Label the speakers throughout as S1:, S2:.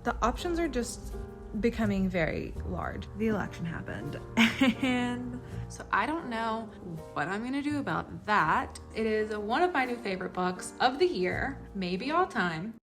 S1: The options are just becoming very large. The election happened and so I don't know what I'm gonna do about that. It is one of my new favorite books of the year, maybe all time.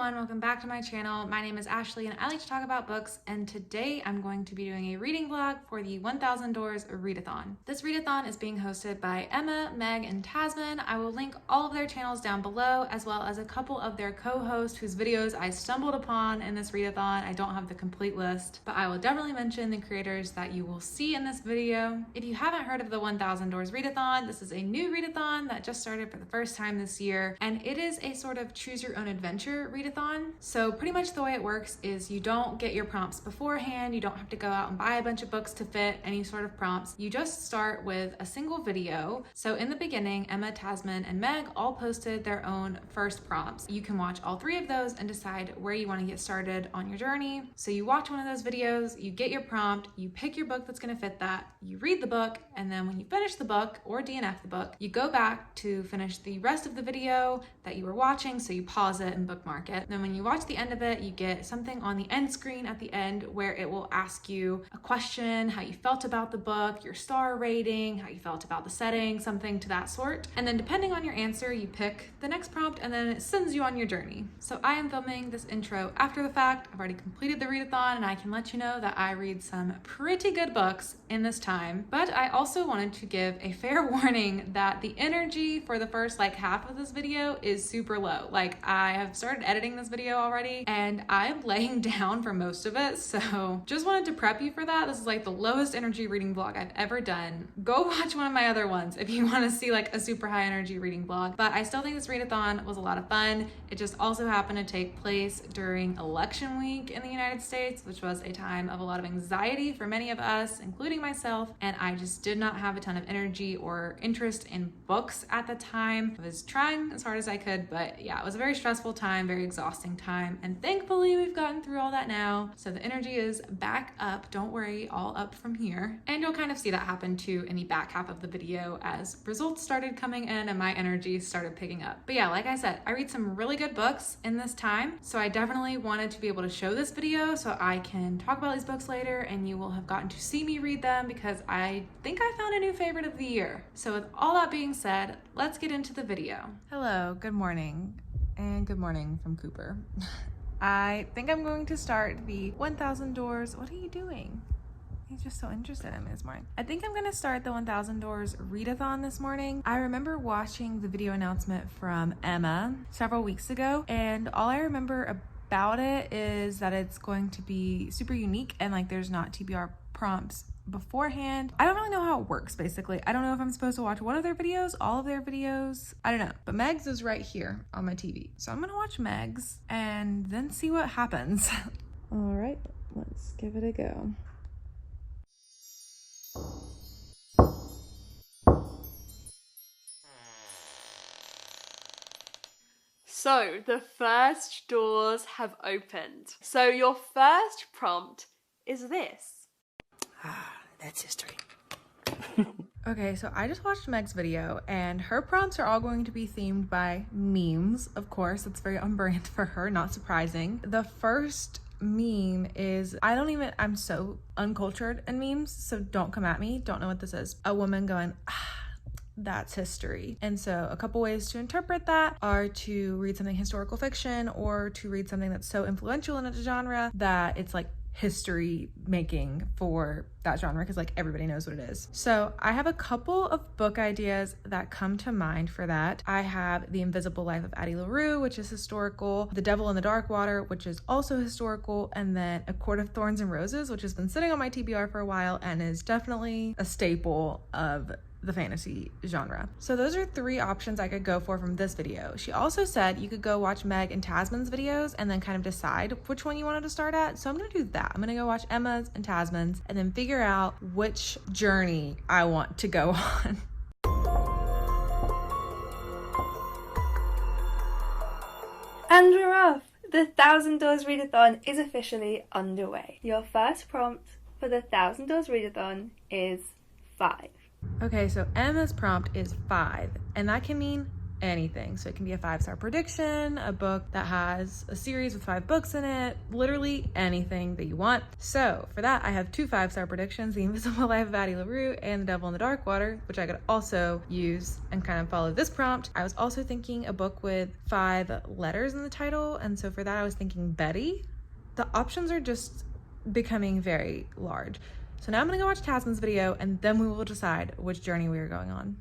S1: Welcome back to my channel. My name is Ashley and I like to talk about books, and today I'm going to be doing a reading vlog for the 1000 Doors Readathon. This readathon is being hosted by Emma, Meg, and Tasman. I will link all of their channels down below, as well as a couple of their co-hosts whose videos I stumbled upon in this readathon. I don't have the complete list, but I will definitely mention the creators that you will see in this video. If you haven't heard of the 1000 Doors Readathon, this is a new readathon that just started for the first time this year, and it is a sort of choose your own adventure readathon. So pretty much the way it works is you don't get your prompts beforehand. You don't have to go out and buy a bunch of books to fit any sort of prompts. You just start with a single video. So in the beginning, Emma, Tasman, and Meg all posted their own first prompts. You can watch all three of those and decide where you want to get started on your journey. So you watch one of those videos, you get your prompt, you pick your book that's going to fit that, you read the book, and then when you finish the book or DNF the book, you go back to finish the rest of the video that you were watching. So you pause it and bookmark it. Then when you watch the end of it, you get something on the end screen at the end where it will ask you a question, how you felt about the book, your star rating, how you felt about the setting, something to that sort. And then depending on your answer, you pick the next prompt and then it sends you on your journey. So I am filming this intro after the fact. I've already completed the readathon and I can let you know that I read some pretty good books in this time. But I also wanted to give a fair warning that the energy for the first half of this video is super low. I have started editing this video already and I'm laying down for most of it, so just wanted to prep you for that. This is the lowest energy reading vlog I've ever done. Go watch one of my other ones if you want to see a super high energy reading vlog. But I still think this readathon was a lot of fun. It just also happened to take place during election week in the United States, which was a time of a lot of anxiety for many of us, including myself, and I just did not have a ton of energy or interest in books at the time. I was trying as hard as I could, but yeah, it was a very stressful time, very exhausting time, and thankfully we've gotten through all that now, so the energy is back up. Don't worry, all up from here. And you'll kind of see that happen too in the back half of the video as results started coming in and my energy started picking up. But yeah, like I said, I read some really good books in this time, so I definitely wanted to be able to show this video so I can talk about these books later and you will have gotten to see me read them, because I think I found a new favorite of the year. So with all that being said, let's get into the video. Hello, good morning, and good morning from Cooper. I think I'm going to start the 1000 Doors. What are you doing? He's just so interested in me this morning. I think I'm going to start the 1000 Doors Readathon this morning. I remember watching the video announcement from Emma several weeks ago, and all I remember about it is that it's going to be super unique and there's not TBR prompts beforehand. I don't really know how it works, basically. I don't know if I'm supposed to watch one of their videos, all of their videos. I don't know. But Meg's is right here on my TV. So I'm gonna watch Meg's and then see what happens. All right, let's give it a go.
S2: So the first doors have opened. So your first prompt is this.
S3: That's history.
S1: Okay, so I just watched Meg's video and her prompts are all going to be themed by memes. Of course, it's very on brand for her, not surprising. The first meme is, I'm so uncultured in memes, so don't come at me, don't know what this is. A woman going, that's history. And so a couple ways to interpret that are to read something historical fiction or to read something that's so influential in a genre that it's history making for that genre, because everybody knows what it is. So I have a couple of book ideas that come to mind for that. I have The Invisible Life of Addie LaRue, which is historical, The Devil in the Dark Water, which is also historical, and then A Court of Thorns and Roses, which has been sitting on my TBR for a while and is definitely a staple of the fantasy genre. So those are three options I could go for from this video. She also said you could go watch Meg and Tasman's videos and then kind of decide which one you wanted to start at. So I'm gonna do that. I'm gonna go watch Emma's and Tasman's and then figure out which journey I want to go on.
S2: And we're off! The 1000 Doors Readathon is officially underway. Your first prompt for the 1000 Doors Readathon is 5.
S1: Okay, so Emma's prompt is 5, and that can mean anything. So it can be a 5-star prediction, a book that has a series with 5 books in it, literally anything that you want. So for that, I have 2 5-star predictions, The Invisible Life of Addie LaRue and The Devil in the Dark Water, which I could also use and kind of follow this prompt. I was also thinking a book with 5 letters in the title, and so for that I was thinking Betty. The options are just becoming very large. So now I'm gonna go watch Tasman's video and then we will decide which journey we are going on.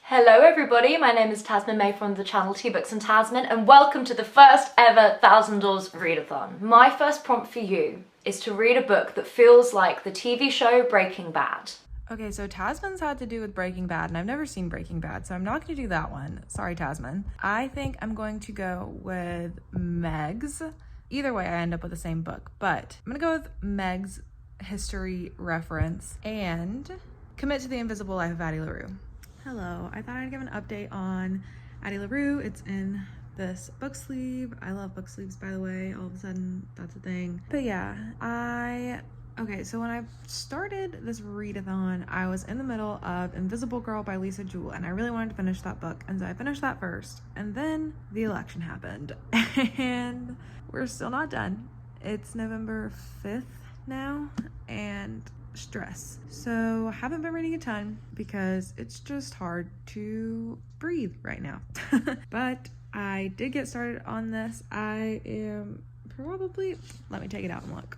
S4: Hello everybody, my name is Tasman May from the channel Tea Books and Tasman, and welcome to the first ever 1000 Doors Readathon. My first prompt for you is to read a book that feels like the TV show Breaking Bad.
S1: Okay, so Tasman's had to do with Breaking Bad, and I've never seen Breaking Bad, so I'm not gonna do that one. Sorry, Tasman. I think I'm going to go with Meg's. Either way, I end up with the same book, but I'm gonna go with Meg's history reference and commit to The Invisible Life of Addie LaRue. Hello, I thought I'd give an update on Addie LaRue. It's in this book sleeve. I love book sleeves, by the way. All of a sudden, that's a thing. But yeah, okay, so when I started this readathon, I was in the middle of Invisible Girl by Lisa Jewell, and I really wanted to finish that book, and so I finished that first. And then the election happened, and we're still not done. It's November 5th now, and stress. So I haven't been reading a ton because it's just hard to breathe right now. But I did get started on this. I am probably, let me take it out and look.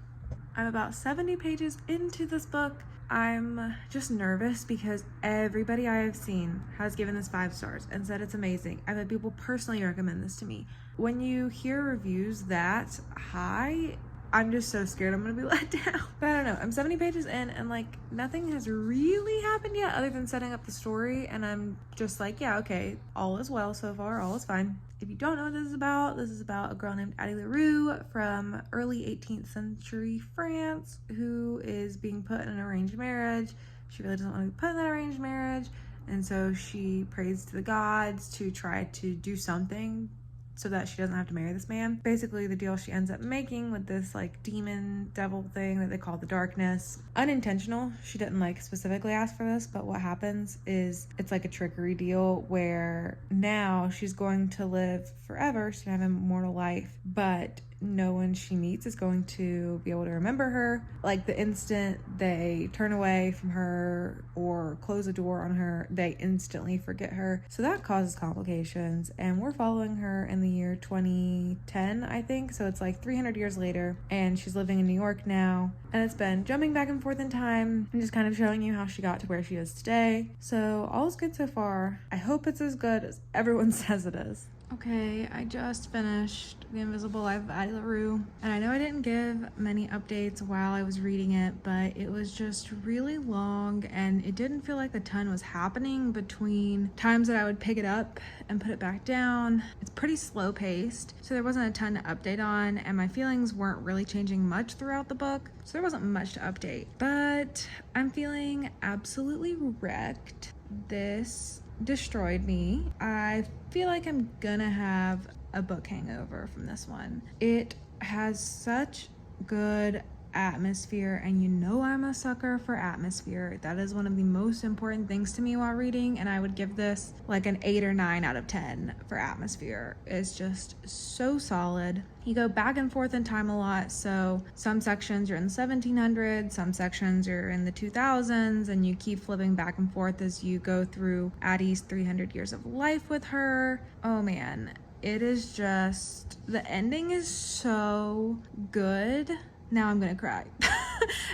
S1: I'm about 70 pages into this book. I'm just nervous because everybody I have seen has given this 5 stars and said it's amazing. I've had people personally recommend this to me. When you hear reviews that high, I'm just so scared I'm gonna be let down. But I don't know, I'm 70 pages in and like nothing has really happened yet other than setting up the story, and I'm just like, yeah, okay, all is well so far, all is fine. If you don't know what this is about a girl named Addie LaRue from early 18th century France who is being put in an arranged marriage. She really doesn't want to be put in that arranged marriage, and so she prays to the gods to try to do something so that she doesn't have to marry this man. Basically, the deal she ends up making with this like demon devil thing that they call the darkness. Unintentional. She didn't like specifically ask for this, but what happens is it's like a trickery deal where now she's going to live forever. She's gonna have an immortal life, but no one she meets is going to be able to remember her. Like the instant they turn away from her or close a door on her, they instantly forget her. So that causes complications, and we're following her in the year 2010, I think. So it's like 300 years later, and she's living in New York now, and it's been jumping back and forth in time and just kind of showing you how she got to where she is today. So all is good so far. I hope it's as good as everyone says it is. Okay, I just finished The Invisible Life of Addie LaRue, and I know I didn't give many updates while I was reading it, but it was just really long, and it didn't feel like a ton was happening between times that I would pick it up and put it back down. It's pretty slow paced, so there wasn't a ton to update on, and my feelings weren't really changing much throughout the book, so there wasn't much to update. But I'm feeling absolutely wrecked. This destroyed me. I feel like I'm gonna have a book hangover from this one. It has such good atmosphere, and you know I'm a sucker for atmosphere. That is one of the most important things to me while reading, and I would give this like an 8 or 9 out of 10 for atmosphere. It's just so solid. You go back and forth in time a lot, so some sections are in the 1700s, some sections are in the 2000s, and you keep flipping back and forth as you go through Addie's 300 years of life with her. Oh man, it is just, the ending is so good. Now I'm gonna cry.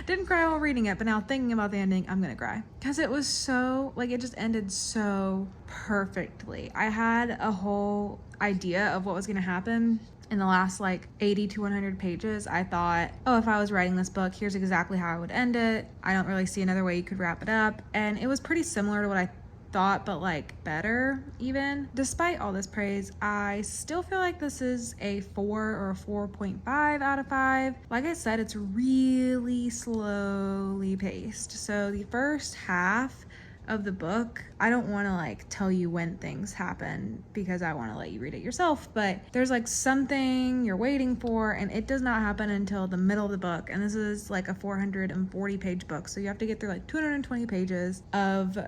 S1: Didn't cry while reading it, but now thinking about the ending, I'm gonna cry. Because it was so, like, it just ended so perfectly. I had a whole idea of what was gonna happen in the last like 80 to 100 pages. I thought, oh, if I was writing this book, here's exactly how I would end it. I don't really see another way you could wrap it up. And it was pretty similar to what I thought, but like better even. Despite all this praise, I still feel like this is a 4 or a 4.5 out of 5. Like I said, it's really slowly paced. So the first half of the book, I don't want to like tell you when things happen because I want to let you read it yourself, but there's like something you're waiting for and it does not happen until the middle of the book. And this is like a 440 page book, so you have to get through like 220 pages of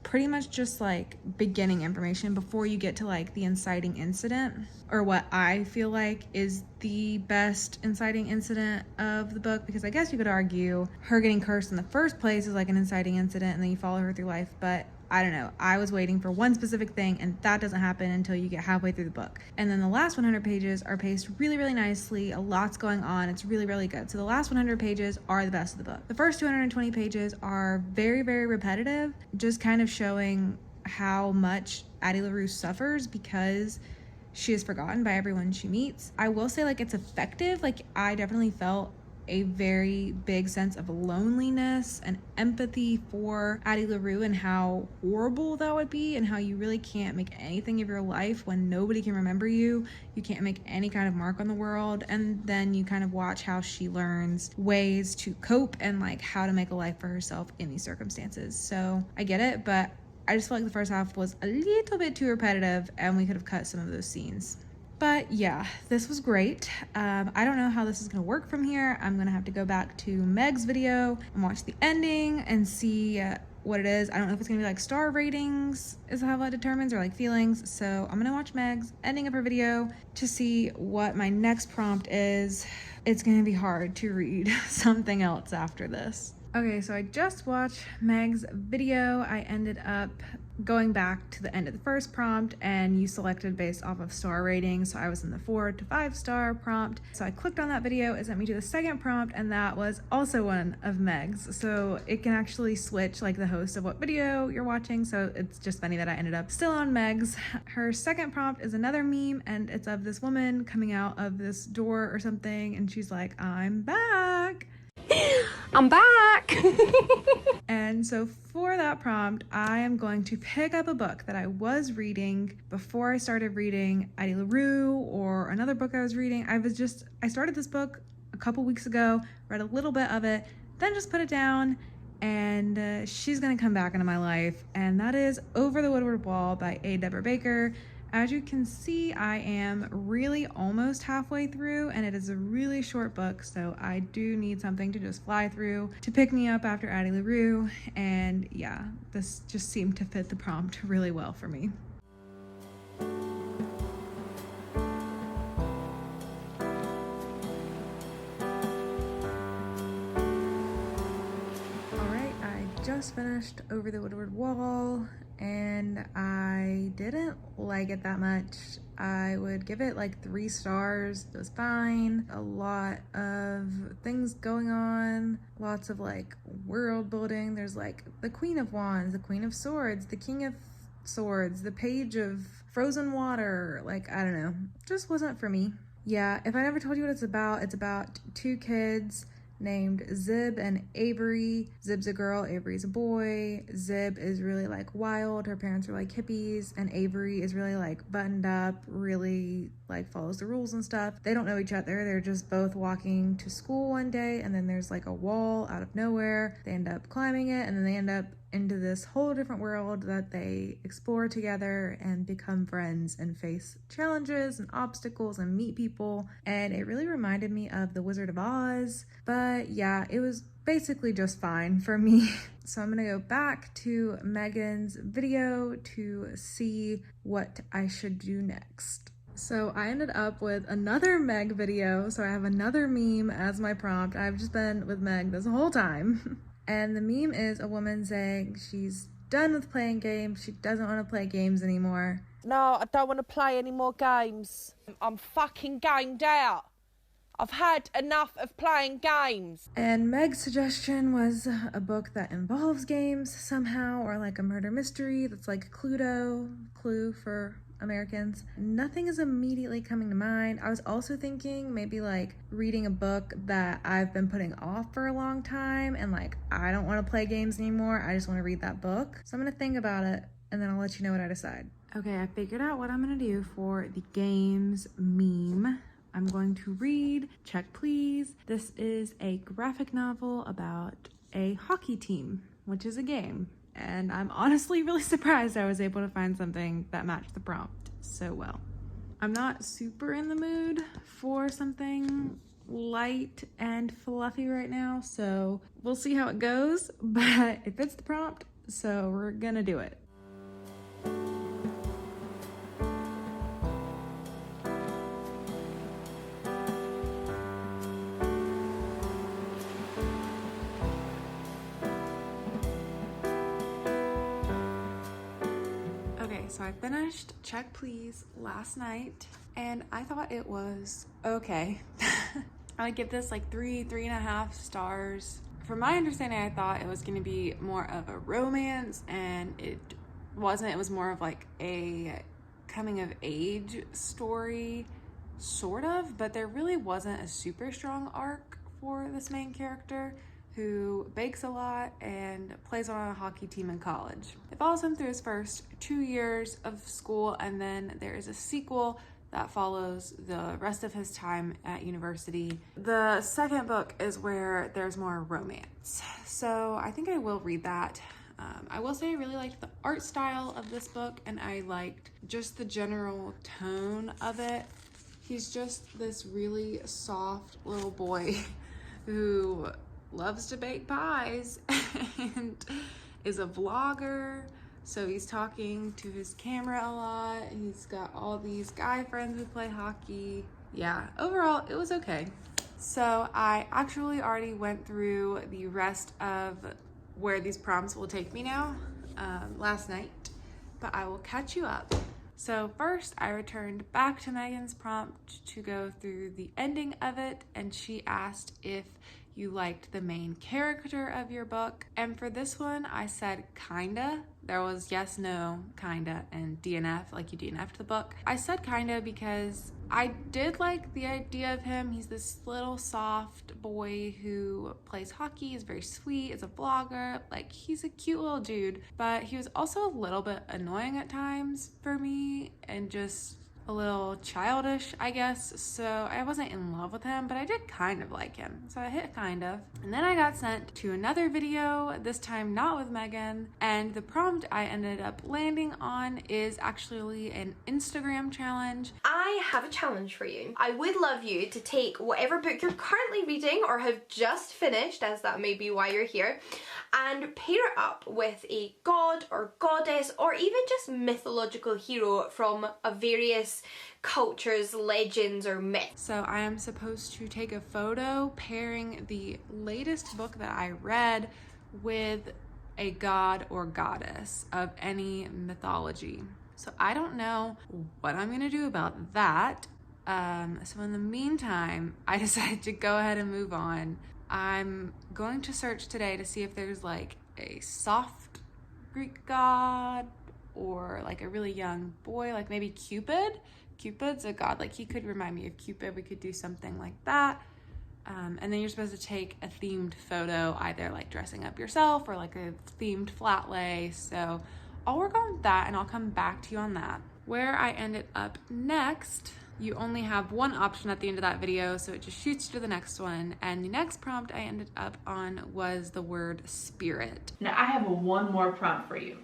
S1: pretty much just like beginning information before you get to like the inciting incident, or what I feel like is the best inciting incident of the book, because I guess you could argue her getting cursed in the first place is like an inciting incident and then you follow her through life, but I don't know. I was waiting for one specific thing and that doesn't happen until you get halfway through the book. And then the last 100 pages are paced really, really nicely. A lot's going on. It's really, really good. So the last 100 pages are the best of the book. The first 220 pages are very, very repetitive, just kind of showing how much Addie LaRue suffers because she is forgotten by everyone she meets. I will say like it's effective. Like I definitely felt a very big sense of loneliness and empathy for Addie LaRue and how horrible that would be, and how you really can't make anything of your life when nobody can remember you. You can't make any kind of mark on the world. And then you kind of watch how she learns ways to cope and like how to make a life for herself in these circumstances. So I get it, but I just felt like the first half was a little bit too repetitive and we could have cut some of those scenes. But yeah, this was great. I don't know how this is gonna work from here. I'm gonna have to go back to Meg's video and watch the ending and see what it is. I don't know if it's gonna be like star ratings is how that determines, or like feelings. So I'm gonna watch Meg's ending of her video to see what my next prompt is. It's gonna be hard to read something else after this. Okay, so I just watched Meg's video. I ended up going back to the end of the first prompt and you selected based off of star rating. So I was in the 4 to 5 star prompt. So I clicked on that video, it sent me to the second prompt, and that was also one of Meg's. So it can actually switch like the host of what video you're watching. So it's just funny that I ended up still on Meg's. Her second prompt is another meme and it's of this woman coming out of this door or something and she's like, "I'm back."
S3: I'm back.
S1: And so for that prompt, I am going to pick up a book that I was reading before I started reading Addie LaRue or another book I was reading. I started this book a couple weeks ago, read a little bit of it, then just put it down, and she's gonna come back into my life, and that is Over the Woodward Wall by A. Deborah Baker. As you can see, I am really almost halfway through, and it is a really short book, so I do need something to just fly through to pick me up after Addie LaRue, and yeah, this just seemed to fit the prompt really well for me. Alright, I just finished Over the Woodward Wall, and I didn't like it that much. I would give it like 3 stars. It was fine. A lot of things going on, lots of like world building. There's like the Queen of Wands, the Queen of Swords, the King of Swords, the Page of Frozen Water. Like, I don't know, just wasn't for me. Yeah, if I never told you what it's about 2 kids named Zib and Avery. Zib's a girl, Avery's a boy. Zib is really like wild, her parents are like hippies, and Avery is really like buttoned up, really like follows the rules and stuff. They don't know each other, they're just both walking to school one day, and then there's like a wall out of nowhere. They end up climbing it, and then they end up into this whole different world that they explore together and become friends and face challenges and obstacles and meet people. And it really reminded me of The Wizard of Oz, but yeah, it was basically just fine for me. So I'm gonna go back to Megan's video to see what I should do next. So I ended up with another Meg video, so I have another meme as my prompt. I've just been with Meg this whole time. And the meme is a woman saying she's done with playing games. She doesn't want to play games anymore.
S5: No, I don't want to play any more games. I'm fucking gamed out. I've had enough of playing games.
S1: And Meg's suggestion was a book that involves games somehow, or like a murder mystery that's like Clue for Americans. Nothing is immediately coming to mind. I was also thinking maybe like reading a book that I've been putting off for a long time, and like I don't want to play games anymore, I just want to read that book. So I'm gonna think about it and then I'll let you know what I decide. Okay, I figured out what I'm gonna do for the games meme. I'm going to read Check Please. This is a graphic novel about a hockey team, which is a game. and I'm honestly really surprised I was able to find something that matched the prompt so well. I'm not super in the mood for something light and fluffy right now, so we'll see how it goes, but it fits the prompt, so we're gonna do it. Okay, so I finished Check Please last night, and I thought it was okay. I would give this like 3.5 stars. From my understanding, I thought it was gonna be more of a romance, and it wasn't. It was more of like a coming of age story, sort of, but there really wasn't a super strong arc for this main character, who bakes a lot and plays on a hockey team in college. It follows him through his first 2 years of school, and then there is a sequel that follows the rest of his time at university. The second book is where there's more romance, so I think I will read that. I will say I really liked the art style of this book, and I liked just the general tone of it. He's just this really soft little boy who loves to bake pies and is a vlogger. So he's talking to his camera a lot. He's got all these guy friends who play hockey. Yeah, overall it was okay. So I actually already went through the rest of where these prompts will take me now last night, but I will catch you up. So first I returned back to Megan's prompt to go through the ending of it, and she asked if you liked the main character of your book. And for this one, I said kinda. There was yes, no, kinda, and DNF, like you DNF'd the book. I said kinda because I did like the idea of him. He's this little soft boy who plays hockey, is very sweet, is a vlogger. Like, he's a cute little dude, but he was also a little bit annoying at times for me and just a little childish, I guess. So I wasn't in love with him, but I did kind of like him. So I hit kind of. And then I got sent to another video, this time not with Megan. And the prompt I ended up landing on is actually an Instagram challenge.
S3: I have a challenge for you. I would love you to take whatever book you're currently reading or have just finished, as that may be why you're here, and pair it up with a god or goddess or even just mythological hero from a various cultures, legends, or myths.
S1: So I am supposed to take a photo pairing the latest book that I read with a god or goddess of any mythology. So I don't know what I'm gonna do about that. So in the meantime, I decided to go ahead and move on. I'm going to search today to see if there's like a soft Greek god or like a really young boy, like maybe Cupid. Cupid's a god, like he could remind me of Cupid. We could do something like that. And then you're supposed to take a themed photo, either like dressing up yourself or like a themed flat lay. So I'll work on that and I'll come back to you on that. Where I ended up next, you only have one option at the end of that video, so it just shoots to the next one. And the next prompt I ended up on was the word spirit.
S6: Now I have one more prompt for you.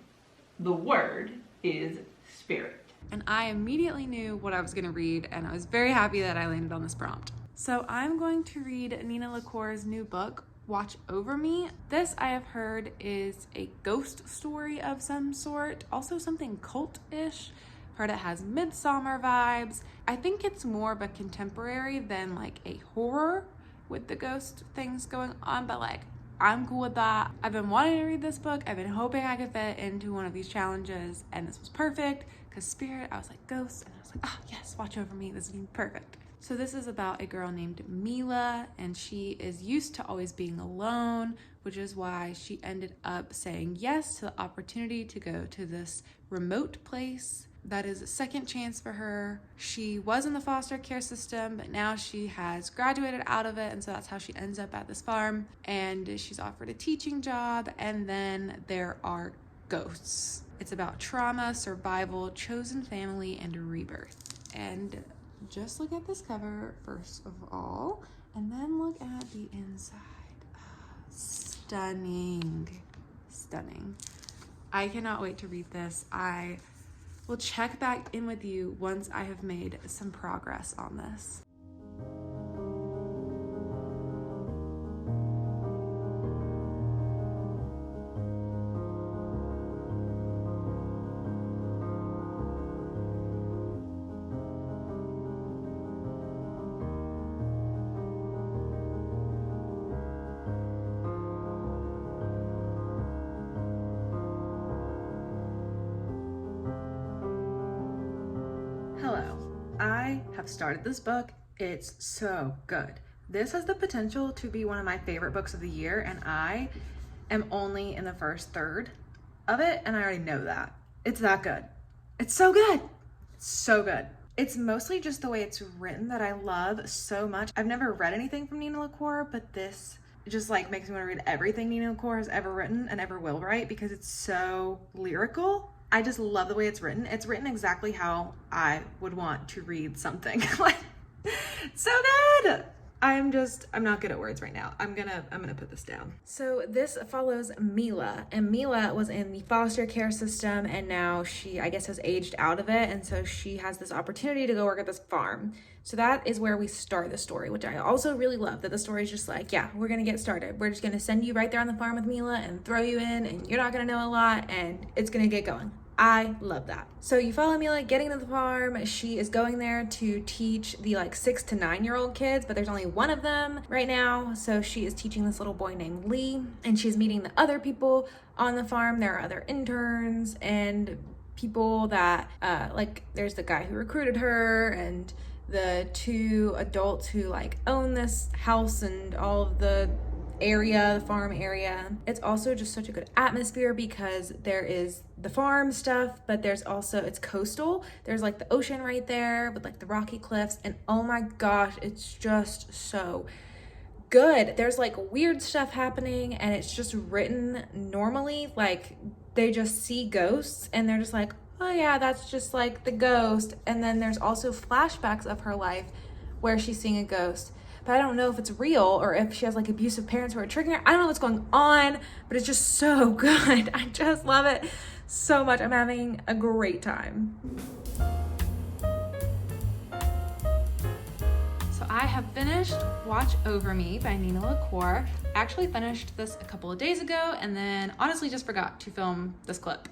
S6: The word is spirit.
S1: And I immediately knew what I was gonna read, and I was very happy that I landed on this prompt. So I'm going to read Nina LaCour's new book, Watch Over Me. This, I have heard, is a ghost story of some sort, also something cult-ish. Heard it has Midsummer vibes. I think it's more of a contemporary than like a horror with the ghost things going on, but like I'm cool with that. I've been wanting to read this book. I've been hoping I could fit into one of these challenges, and this was perfect because spirit, I was like ghost, and I was like, ah, yes, watch over me. This is perfect. So this is about a girl named Mila, and she is used to always being alone, which is why she ended up saying yes to the opportunity to go to this remote place that is a second chance for her. She was in the foster care system, but now she has graduated out of it, and so that's how she ends up at this farm. And she's offered a teaching job, and then there are ghosts. It's about trauma, survival, chosen family, and rebirth. And just look at this cover first of all, and then look at the inside. Stunning. Stunning. I cannot wait to read this. I will check back in with you once I have made some progress on this. Hello, I have started this book. It's so good. This has the potential to be one of my favorite books of the year, and I am only in the first third of it, and I already know that. It's that good. It's so good. It's so good. It's mostly just the way it's written that I love so much. I've never read anything from Nina LaCour, but this just like makes me want to read everything Nina LaCour has ever written and ever will write because it's so lyrical. I just love the way it's written. It's written exactly how I would want to read something. Like, so good. I'm not good at words right now. I'm gonna put this down. So this follows Mila, and Mila was in the foster care system, and now she, I guess, has aged out of it, and so she has this opportunity to go work at this farm. So that is where we start the story, which I also really love, that the story is just like, yeah, we're gonna get started. We're just gonna send you right there on the farm with Mila and throw you in, and you're not gonna know a lot, and it's gonna get going. I love that. So you follow Mila getting to the farm. She is going there to teach the like 6 to 9-year-old kids, but there's only one of them right now. So she is teaching this little boy named Lee, and she's meeting the other people on the farm. There are other interns and people that like there's the guy who recruited her and the 2 adults who like own this house and all of the area, the farm area. It's also just such a good atmosphere because there is the farm stuff, but there's also, it's coastal. There's like the ocean right there with like the rocky cliffs, and oh my gosh, it's just so good. There's like weird stuff happening, and it's just written normally. Like they just see ghosts and they're just like, oh yeah, that's just like the ghost. And then there's also flashbacks of her life where she's seeing a ghost, but I don't know if it's real or if she has like abusive parents who are tricking her. I don't know what's going on, but it's just so good. I just love it so much. I'm having a great time. So I have finished Watch Over Me by Nina LaCour. I actually finished this a couple of days ago and then honestly just forgot to film this clip.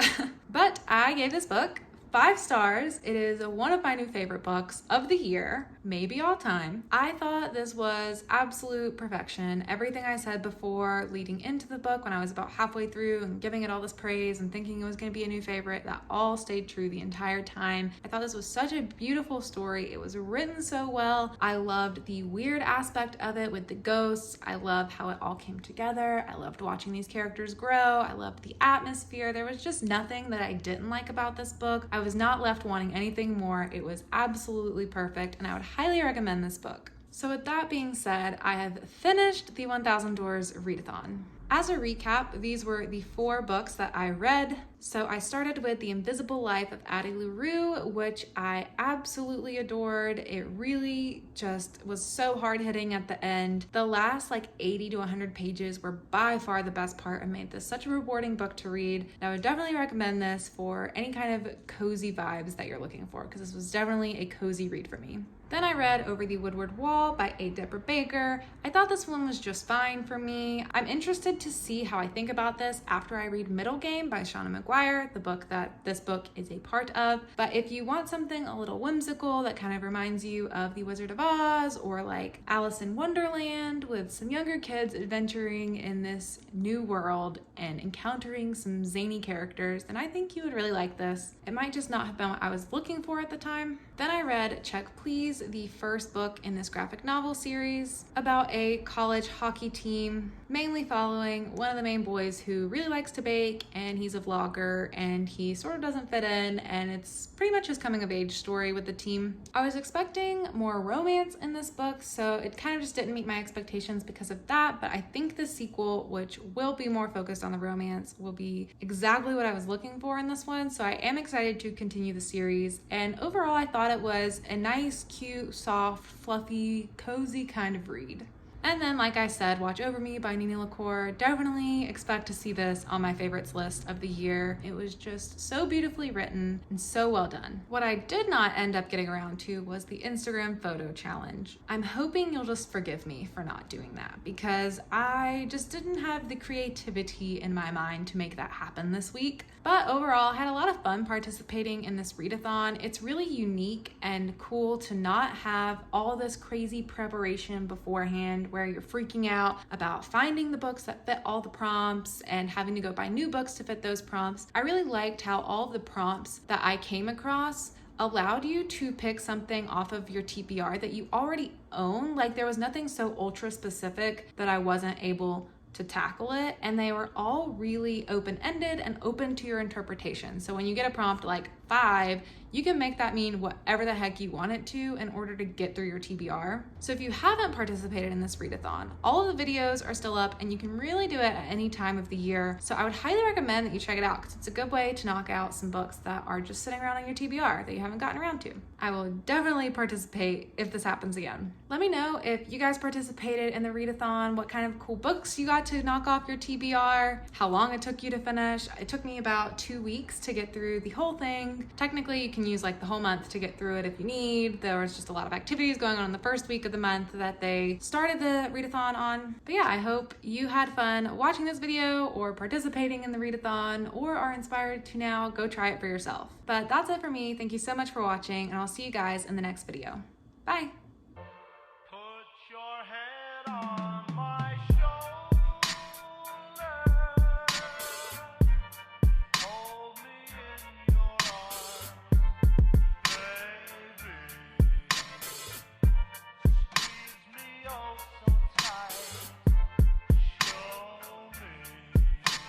S1: But I gave this book 5 stars. It is one of my new favorite books of the year, maybe all time. I thought this was absolute perfection. Everything I said before leading into the book when I was about halfway through and giving it all this praise and thinking it was going to be a new favorite, that all stayed true the entire time. I thought this was such a beautiful story. It was written so well. I loved the weird aspect of it with the ghosts. I loved how it all came together. I loved watching these characters grow. I loved the atmosphere. There was just nothing that I didn't like about this book. I was not left wanting anything more. It was absolutely perfect, and I would highly recommend this book. So with that being said, I have finished the 1000 Doors Readathon. As a recap, these were the 4 books that I read. So I started with The Invisible Life of Addie LaRue, which I absolutely adored. It really just was so hard-hitting at the end. The last like 80 to 100 pages were by far the best part and made this such a rewarding book to read. And I would definitely recommend this for any kind of cozy vibes that you're looking for, because this was definitely a cozy read for me. Then I read Over the Woodward Wall by A. Deborah Baker. I thought this one was just fine for me. I'm interested to see how I think about this after I read Middle Game by Shauna McGuire, the book that this book is a part of. But if you want something a little whimsical that kind of reminds you of The Wizard of Oz or like Alice in Wonderland with some younger kids adventuring in this new world and encountering some zany characters, then I think you would really like this. It might just not have been what I was looking for at the time. Then I read Check Please, the first book in this graphic novel series about a college hockey team, mainly following one of the main boys who really likes to bake, and he's a vlogger and he sort of doesn't fit in, and it's pretty much his coming of age story with the team. I was expecting more romance in this book, so it kind of just didn't meet my expectations because of that, but I think the sequel, which will be more focused on the romance, will be exactly what I was looking for in this one, so I am excited to continue the series. And overall, I thought it was a nice, cute, soft, fluffy, cozy kind of read. And then, like I said, Watch Over Me by Nina LaCour. Definitely expect to see this on my favorites list of the year. It was just so beautifully written and so well done. What I did not end up getting around to was the Instagram photo challenge. I'm hoping you'll just forgive me for not doing that because I just didn't have the creativity in my mind to make that happen this week. But overall, I had a lot of fun participating in this readathon. It's really unique and cool to not have all this crazy preparation beforehand where you're freaking out about finding the books that fit all the prompts and having to go buy new books to fit those prompts. I really liked how all of the prompts that I came across allowed you to pick something off of your TBR that you already own. Like there was nothing so ultra specific that I wasn't able to tackle it, and they were all really open-ended and open to your interpretation. So when you get a prompt like 5, you can make that mean whatever the heck you want it to in order to get through your TBR. So if you haven't participated in this readathon, all of the videos are still up and you can really do it at any time of the year. So I would highly recommend that you check it out because it's a good way to knock out some books that are just sitting around on your TBR that you haven't gotten around to. I will definitely participate if this happens again. Let me know if you guys participated in the readathon, what kind of cool books you got to knock off your TBR, how long it took you to finish. It took me about 2 weeks to get through the whole thing. Technically, you can use like the whole month to get through it if you need. There was just a lot of activities going on in the first week of the month that they started the readathon on. But yeah, I hope you had fun watching this video or participating in the readathon or are inspired to now go try it for yourself. But that's it for me. Thank you so much for watching, and I'll see you guys in the next video. Bye.